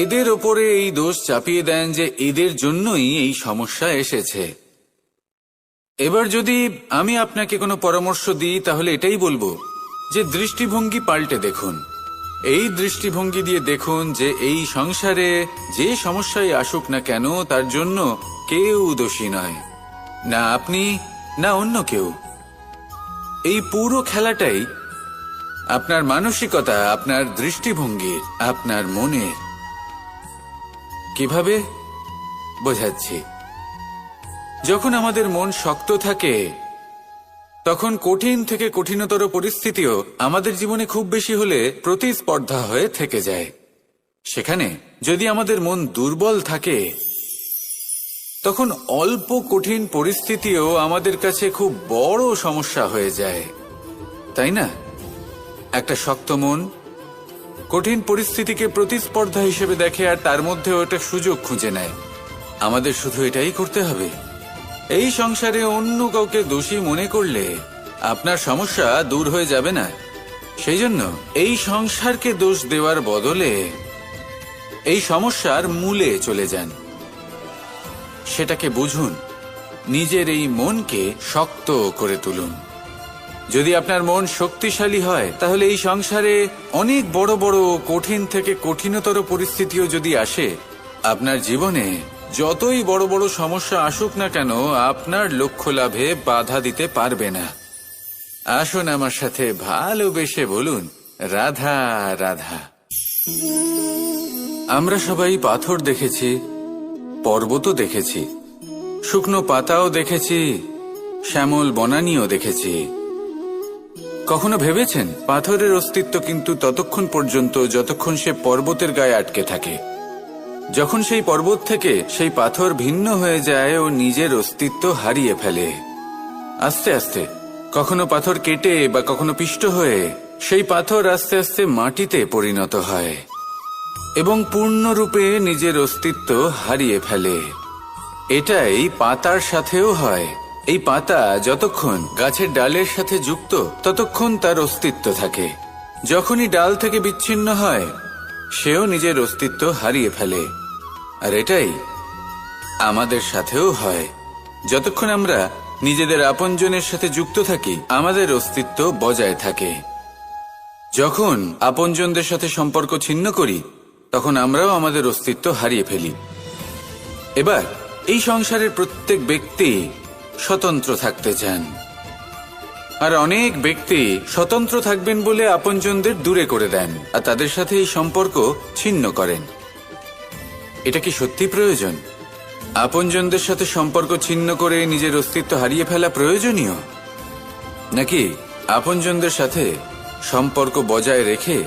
[SPEAKER 1] এদের ওপরে এই দোষ চাপিয়ে দেন যে এদের জন্যই এই সমস্যা এসেছে। এবার যদি আমি আপনাকে কোনো পরামর্শ দিই, তাহলে এটাই বলবো যে দৃষ্টিভঙ্গি পাল্টে দেখুন। এই দৃষ্টিভঙ্গি দিয়ে দেখুন যে এই সংসারে যে সমস্যায় আসুক না কেন তার জন্য কেউ দোষী নয়, না আপনি না অন্য কেউ। এই পুরো খেলাটাই আপনার মানসিকতা, আপনার দৃষ্টিভঙ্গির, আপনার মনের। কিভাবে বোঝাচ্ছি? যখন আমাদের মন শক্ত থাকে তখন কঠিন থেকে কঠিনতর পরিস্থিতিও আমাদের জীবনে খুব বেশি হলে প্রতিস্পর্ধা হয়ে থেকে যায়। সেখানে যদি আমাদের মন দুর্বল থাকে, তখন অল্প কঠিন পরিস্থিতিও আমাদের কাছে খুব বড় সমস্যা হয়ে যায়, তাই না? একটা শক্ত মন কঠিন পরিস্থিতিকে প্রতিস্পর্ধা হিসেবে দেখে আর তার মধ্যে ওটা সুযোগ খুঁজে নেয়। আমাদের শুধু এটাই করতে হবে। এই সংসারে অন্য কাউকে দোষী মনে করলে আপনার সমস্যা দূর হয়ে যাবে না। সেই জন্য এই সংসারকে দোষ দেওয়ার বদলে এই সমস্যার মূলে চলে যান, সেটাকে বুঝুন, নিজের এই মনকে শক্ত করে তুলুন। যদি আপনার মন শক্তিশালী হয়, তাহলে এই সংসারে অনেক বড় বড় কঠিন থেকে কঠিনতর পরিস্থিতিও যদি আসে, আপনার জীবনে যতই বড় বড় সমস্যা আসুক না কেন, আপনার লক্ষ্য লাভে বাধা দিতে পারবে না। আসুন আমার সাথে ভালোবেসে বলুন, রাধা রাধা। আমরা সবাই পাথর দেখেছি, পর্বতও দেখেছি, শুকনো পাতাও দেখেছি, শ্যামল বনানীও দেখেছি। কখনো ভেবেছেন পাথরের অস্তিত্ব কিন্তু ততক্ষণ পর্যন্ত যতক্ষণ সে পর্বতের গায়ে আটকে থাকে। যখন সেই পর্বত থেকে সেই পাথর ভিন্ন হয়ে যায় ও নিজের অস্তিত্ব হারিয়ে ফেলে। আস্তে আস্তে কখনো পাথর কেটে বা কখনো পিষ্ট হয়ে সেই পাথর আস্তে আস্তে মাটিতে পরিণত হয় এবং পূর্ণরূপে নিজের অস্তিত্ব হারিয়ে ফেলে। এটাই পাতার সাথেও হয়। এই পাতা যতক্ষণ গাছের ডালের সাথে যুক্ত ততক্ষণ তার অস্তিত্ব থাকে। যখনই ডাল থেকে বিচ্ছিন্ন হয়, সেও নিজের অস্তিত্ব হারিয়ে ফেলে। আর এটাই আমাদের সাথেও হয়। যতক্ষণ আমরা নিজেদের আপনজনের সাথে যুক্ত থাকি, আমাদের অস্তিত্ব বজায় থাকে। যখন আপনজনদের সাথে সম্পর্ক ছিন্ন করি, তখন আমরাও আমাদের অস্তিত্ব হারিয়ে ফেলি। এবার এই সংসারের প্রত্যেক ব্যক্তি স্বতন্ত্র থাকতে চান, আর অনেক ব্যক্তি স্বতন্ত্র থাকবেন বলে আপনজনদের দূরে করে দেন আর তাদের সাথে এই সম্পর্ক ছিন্ন করেন। এটা কি সত্যি প্রয়োজন? আপনজনদের সাথে সম্পর্ক ছিন্ন করে নিজের অস্তিত্ব হারিয়ে ফেলা প্রয়োজনীয়, নাকি আপনজনদের সাথে সম্পর্ক বজায় রেখে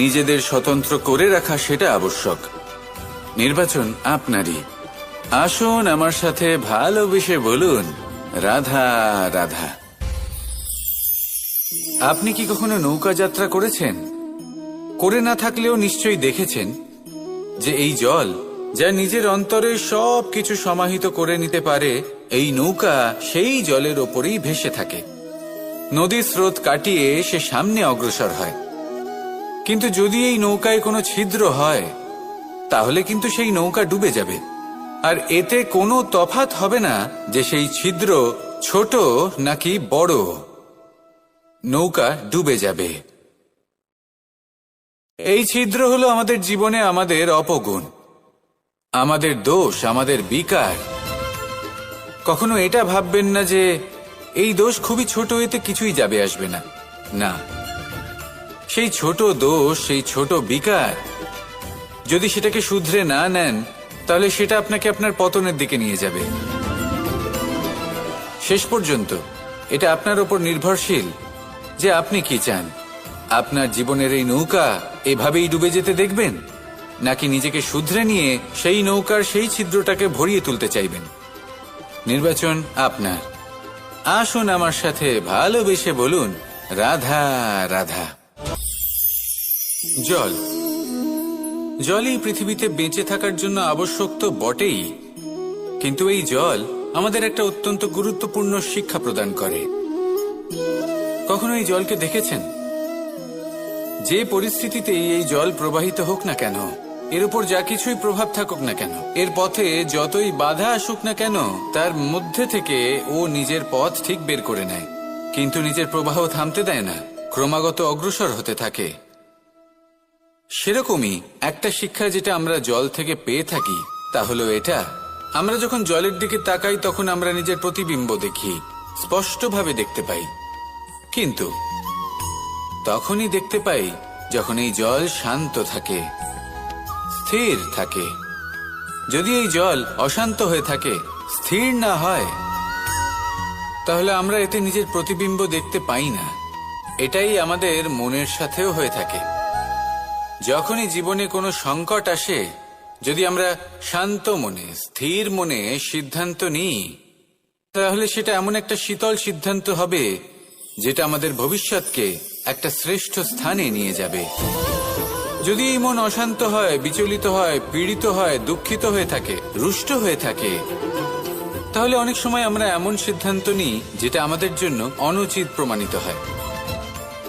[SPEAKER 1] নিজেদের স্বতন্ত্র করে রাখা সেটা আবশ্যক? নির্বাচন আপনারই। আসুন আমার সাথে ভালোবেসে বলুন, রাধা রাধা। আপনি কি কখনো নৌকা যাত্রা করেছেন? করে না থাকলেও নিশ্চয়ই দেখেছেন যে এই জল যা নিজের অন্তরে সব কিছু সমাহিত করে নিতে পারে, এই নৌকা সেই জলের ওপরেই ভেসে থাকে। নদীর স্রোত কাটিয়ে সে সামনে অগ্রসর হয়। কিন্তু যদি এই নৌকায় কোনো ছিদ্র হয়, তাহলে কিন্তু সেই নৌকা ডুবে যাবে। আর এতে কোনো তফাৎ হবে না যে সেই ছিদ্র ছোট নাকি বড়, নৌকা ডুবে যাবে। এই ছিদ্র হলো আমাদের জীবনে আমাদের অপগুণ, আমাদের দোষ, আমাদের বিকার। কখনো এটা ভাববেন না যে এই দোষ খুবই ছোট, এতে কিছুই যাবে আসবে না। না, সেই ছোট দোষ, সেই ছোট বিকার, যদি সেটাকে শুধরে না নেন, তাহলে সেটা আপনাকে আপনার পতনের দিকে নিয়ে যাবে। শেষ পর্যন্ত এটা আপনার উপর নির্ভরশীল যে আপনি কি চান। আপনার জীবনের এই নৌকা এভাবেই ডুবে যেতে দেখবেন, নাকি নিজেকে শুধরে নিয়ে সেই নৌকার সেই ছিদ্রটাকে ভরিয়ে তুলতে চাইবেন? নির্বাচন আপনার। আসুন আমার সাথে ভালোবেসে বলুন, রাধা রাধা। জল, জলই পৃথিবীতে বেঁচে থাকার জন্য আবশ্যক তো বটেই, কিন্তু এই জল আমাদের একটা অত্যন্ত গুরুত্বপূর্ণ শিক্ষা প্রদান করে। কখনো এই জলকে দেখেছেন? যে পরিস্থিতিতেই এই জল প্রবাহিত হোক না কেন, এর উপর যা কিছুই প্রভাব থাকুক না কেন, এর পথে যতই বাধা আসুক না কেন, তার মধ্যে থেকে ও নিজের পথ ঠিক বের করে নেয়, কিন্তু নিজের প্রবাহ থামতে দেয় না, ক্রমাগত অগ্রসর হতে থাকে। সেরকমই একটা শিক্ষা যেটা আমরা জল থেকে পেয়ে থাকি, তা হলো এটা: আমরা যখন জলের দিকে তাকাই, তখন আমরা নিজের প্রতিবিম্ব দেখি, স্পষ্টভাবে দেখতে পাই। কিন্তু তখনই দেখতে পাই যখন এই জল শান্ত থাকে, স্থির থাকে। যদি এই জল অশান্ত হয়ে থাকে, স্থির না হয়, তাহলে আমরা এতে নিজের প্রতিবিম্ব দেখতে পাই না। এটাই আমাদের মনের সাথেও হয়ে থাকে। যখনই জীবনে কোনো সংকট আসে, যদি আমরা শান্ত মনে, স্থির মনে সিদ্ধান্ত নিই, তাহলে সেটা এমন একটা শীতল সিদ্ধান্ত হবে যেটা আমাদের ভবিষ্যৎকে একটা শ্রেষ্ঠ স্থানে নিয়ে যাবে। যদি এই মন অশান্ত হয়, বিচলিত হয়, পীড়িত হয়, দুঃখিত হয়ে থাকে, রুষ্ট হয়ে থাকে, তাহলে অনেক সময় আমরা এমন সিদ্ধান্ত নিই যেটা আমাদের জন্য অনুচিত প্রমাণিত হয়।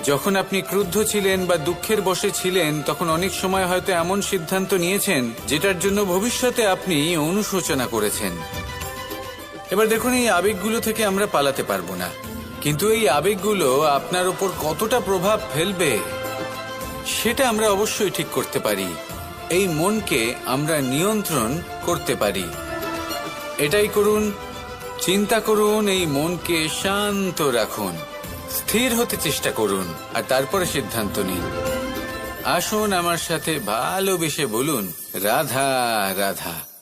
[SPEAKER 1] যখন আপনি ক্রুদ্ধ ছিলেন বা দুঃখের বশে ছিলেন, তখন অনেক সময় হয়তো এমন সিদ্ধান্ত নিয়েছেন যেটার জন্য ভবিষ্যতে আপনি অনুশোচনা করেছেন। এবার দেখুন, এই আবেগগুলো থেকে আমরা পালাতে পারবো না, কিন্তু এই আবেগগুলো আপনার উপর কতটা প্রভাব ফেলবে সেটা আমরা অবশ্যই ঠিক করতে পারি। এই মনকে আমরা নিয়ন্ত্রণ করতে পারি। এটাই করুন, চিন্তা করুন, এই মনকে শান্ত রাখুন, স্থির হতে চেষ্টা করুন, আর তারপরে সিদ্ধান্ত নিন। আসুন আমার সাথে ভালোবেসে বলুন, রাধা রাধা।